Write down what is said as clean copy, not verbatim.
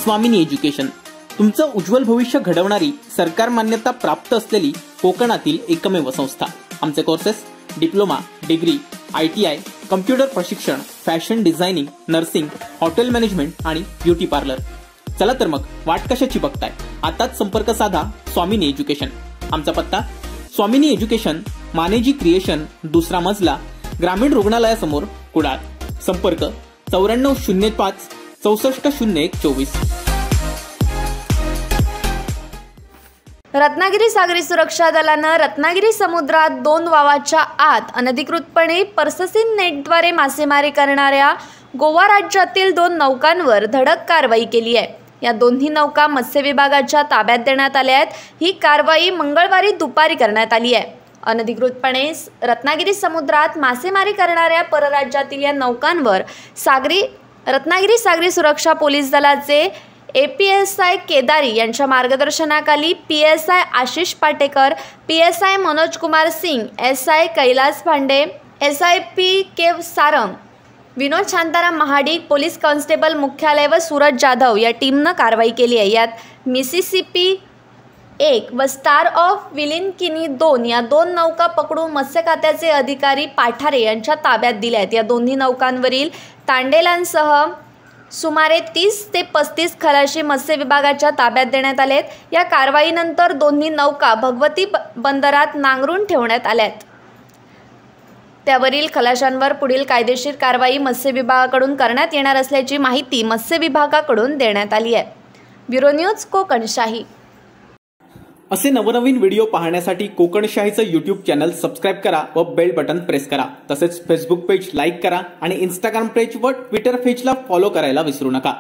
स्वामिनी education, तुमचं उज्ज्वल भविष्य घडवणारी सरकार मान्यता प्राप्त असलेली कोकणातील एकमेव संस्था। आमचे courses diploma, degree, ITI, computer प्रशिक्षण, fashion designing, nursing, hotel management आणि ब्युटी पार्लर। चला तर मग वाट कशाची बघताय, आताच संपर्क साधा स्वामिनी एज्युकेशन। आमचा पत्ता स्वामिनी एज्युकेशन, मानेजी क्रिएशन, दुसरा मजला, ग्रामीण रुग्णालयासमोर, कुडाळ। संपर्क 9405 640124। रत्नागिरी सागरी सुरक्षा दलानं रत्नागिरी समुद्रात 2 वावाच्या आत अनधिकृतपणे पर्ससीन नेटद्वारे मासेमारी करणाऱ्या गोवा राज्यातील 2 नौकांवर धडक कारवाई केली आहे। या दोन्ही नौका मत्स्य विभागाच्या ताब्यात देण्यात आल्या आहेत। ही कारवाई मंगळवारी दुपारी करण्यात आली आहे। अनधिकृतपणे रत्नागिरी समुद्रात मासेमारी करणाऱ्या परराज्यातील या नौकांवर रत्नागिरी सागरी सुरक्षा पोलीस दलाचे APSI केदारी यांच्या मार्गदर्शनाखाली PSI Ashish Patekar, PSI Manoj Kumar Singh, SI Kailas भांडे, SIP के सारंग, विनोद शांताराम महाडिक, पोलीस कॉन्स्टेबल मुख्यालय व सूरज जाधव या टीमनं कारवाई केली आहे। यात मिसिसिपी 1 व स्टार ऑफ विलिनकिनी 2 या 2 नौका पकडून मत्स्य खात्याचे अधिकारी पाठारे यांच्या ताब्यात दिल्या आहेत। या दोन्ही नौकांवरील तांडेलांसह सुमारे 30 ते 35 खलाशी मत्स्य विभागाच्या ताब्यात देण्यात आले आहेत। या कारवाईनंतर दोन्ही नौका भगवती बंदरात नांगरून ठेवण्यात आल्या आहेत। त्यावरील खलाशांवर पुढील कायदेशीर कारवाई मत्स्य विभागाकडून करण्यात येणार असल्याची माहिती मत्स्य विभागाकडून देण्यात आली आहे। Bureau news Kokanshahi. असे नवनवीन व्हिडिओ पाहण्यासाठी कोकणशाहीचं YouTube चॅनल सबस्क्राइब करा व बेल बटन प्रेस करा। तसेच फेसबुक पेज लाईक करा आणि Instagram पेज व ट्विटर पेजला फॉलो करायला विसरू नका।